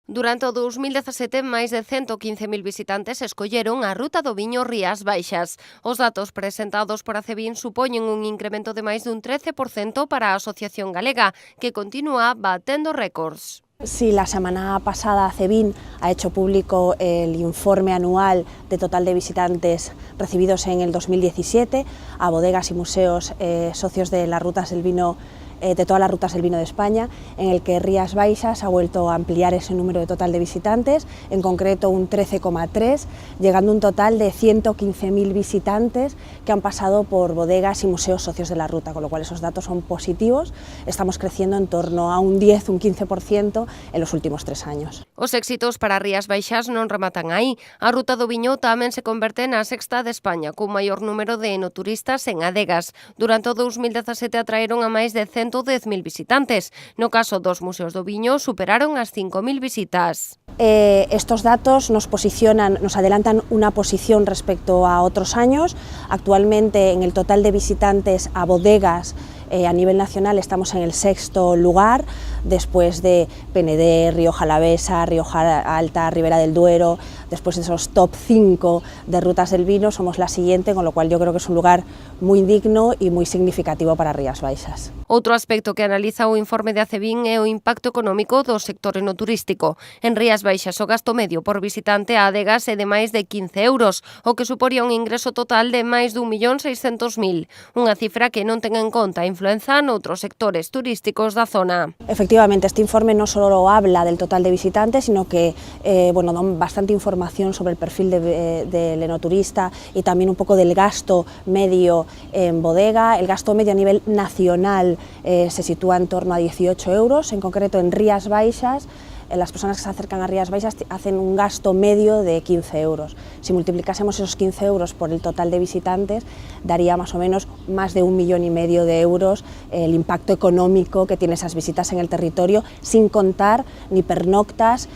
Durante o 2017, máis de 115.000 visitantes escolleron a Ruta do Viño Rías Baixas. Os datos presentados por Acevín supoñen un incremento de máis dun 13% para a Asociación Galega, que continúa batendo récords. Sí, la semana pasada Acevín ha hecho público el informe anual de total de visitantes recibidos en el 2017 a bodegas y museos socios de las rutas del vino, de todas las rutas del vino de España, en el que Rías Baixas ha vuelto a ampliar ese número de total de visitantes, en concreto un 13,3, llegando a un total de 115.000 visitantes que han pasado por bodegas y museos socios de la ruta, con lo cual esos datos son positivos. Estamos creciendo en torno a un 10, un 15% en los últimos 3 años. Os éxitos para Rías Baixas non rematan aí. A Ruta do Viño tamén se converte na sexta de España, cun maior número de enoturistas en adegas. Durante o 2017 atraeron a máis de 110.000 visitantes. No caso dos museos do viño, superaron as 5.000 visitas. Estos datos nos adelantan una posición respecto a otros años. Actualmente, en el total de visitantes a bodegas a nivel nacional estamos en el 6º lugar, después de Penedés, Rioja Alavesa, Rioja Alta, Ribera del Duero. Después de esos top 5 de rutas del vino somos la siguiente, con lo cual yo creo que es un lugar moi digno e moi significativo para Rías Baixas. Outro aspecto que analiza o informe de Acevín é o impacto económico do sector enoturístico. En Rías Baixas o gasto medio por visitante a adegas é de máis de 15 euros, o que suporía un ingreso total de máis de 1.600.000, unha cifra que non ten en conta a influenza noutros sectores turísticos da zona. Efectivamente, este informe no solo habla del total de visitantes, sino que dan bastante información sobre el perfil del enoturista y también un poco del gasto medio en bodega. El gasto medio a nivel nacional se sitúa en torno a 18 euros, en concreto en Rías Baixas. Las personas que se acercan a Rías Baixas hacen un gasto medio de 15 euros. Si multiplicásemos esos 15 euros por el total de visitantes, daría más o menos más de 1,5 millones de euros el impacto económico que tienen esas visitas en el territorio, sin contar ni pernoctas,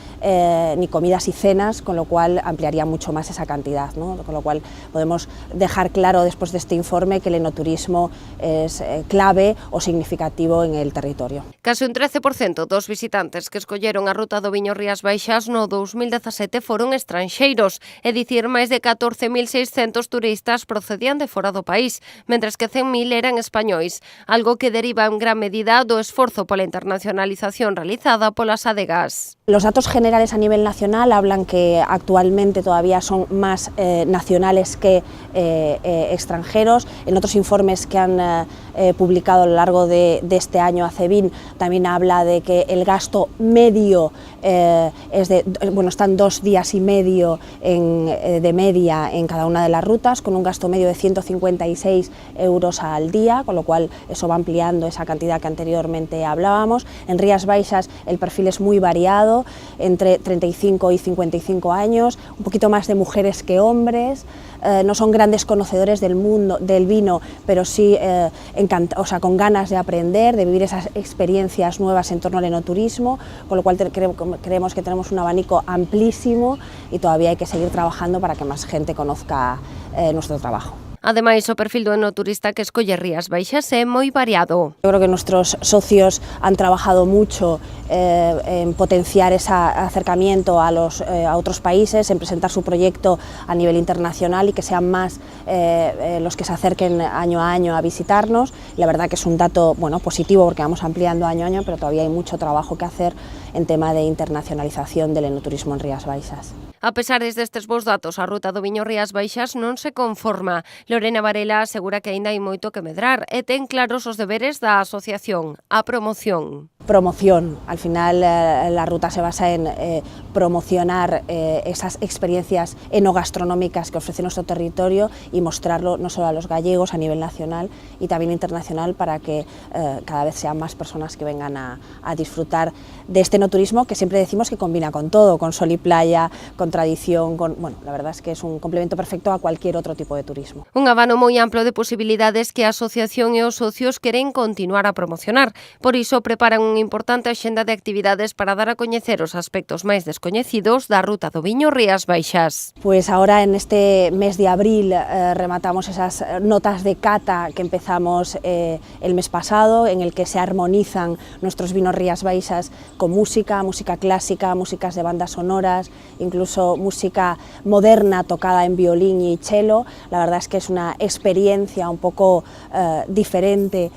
ni comidas y cenas, con lo cual ampliaría mucho más esa cantidad, ¿no? Con lo cual podemos dejar claro después de este informe que el enoturismo es clave o significativo en el territorio. Casi un 13% dos visitantes que escolleron a Ruta do Viño Rías Baixas no 2017 foron estranxeiros, é dicir, máis de 14.600 turistas procedían de fora do país, mentres que 100.000 eran españois, algo que deriva en gran medida do esforzo pola internacionalización realizada polas adegas. Los datos generales a nivel nacional hablan que actualmente todavía son más nacionales que extranjeros. En otros informes que han publicado a lo largo de este año Acevín también habla de que el gasto medio están 2 días y medio de media en cada una de las rutas, con un gasto medio de 156 euros al día, con lo cual eso va ampliando esa cantidad que anteriormente hablábamos. En Rías Baixas el perfil es muy variado, entre 35 y 55 años, un poquito más de mujeres que hombres. No son grandes conocedores del mundo del vino, pero sí con ganas de aprender, de vivir esas experiencias nuevas en torno al enoturismo, con lo cual creemos que tenemos un abanico amplísimo y todavía hay que seguir trabajando para que más gente conozca nuestro trabajo. Ademais, o perfil do enoturista que escolle Rías Baixas é moi variado. Yo creo que nuestros socios han trabajado mucho en potenciar ese acercamiento a otros países, en presentar su proyecto a nivel internacional y que sean más los que se acerquen año a año a visitarnos. La verdad que es un dato positivo porque vamos ampliando año a año, pero todavía hay mucho trabajo que hacer en tema de internacionalización del enoturismo en Rías Baixas. A pesar destes bons datos, a Ruta do Viño Rías Baixas non se conforma. Lorena Varela asegura que aínda hai moito que medrar e ten claros os deberes da asociación, a promoción. Promoción. Al final la ruta se basa en promocionar esas experiencias enogastronómicas que ofrece nuestro territorio y mostrarlo no solo a los gallegos a nivel nacional y también internacional para que cada vez sean más personas que vengan a disfrutar de este enoturismo que siempre decimos que combina con todo, con sol y playa, con tradición, la verdad es que es un complemento perfecto a cualquier otro tipo de turismo. Un abano moi amplo de posibilidades que a asociación e os socios queren continuar a promocionar. Por iso preparan unha importante axenda de actividades para dar a coñecer os aspectos máis descoñecidos da ruta do viño Rías Baixas. Pues ahora en este mes de abril rematamos esas notas de cata que empezamos el mes pasado, en el que se armonizan nuestros vinos Rías Baixas con música clásica, músicas de bandas sonoras, incluso música moderna tocada en violín y cello. La verdad es que es una experiencia un poco diferente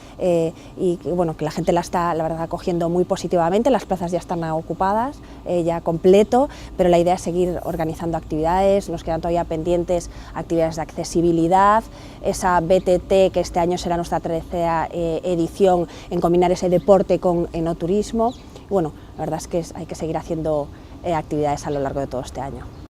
y bueno, que la gente la está, la verdad, acogiendo muy positivamente. Las plazas ya están ocupadas, ya completo, pero la idea es seguir organizando actividades. Nos quedan todavía pendientes actividades de accesibilidad, esa BTT, que este año será nuestra 13ª edición, en combinar ese deporte con enoturismo. Bueno, la verdad es que hay que seguir haciendo actividades a lo largo de todo este año.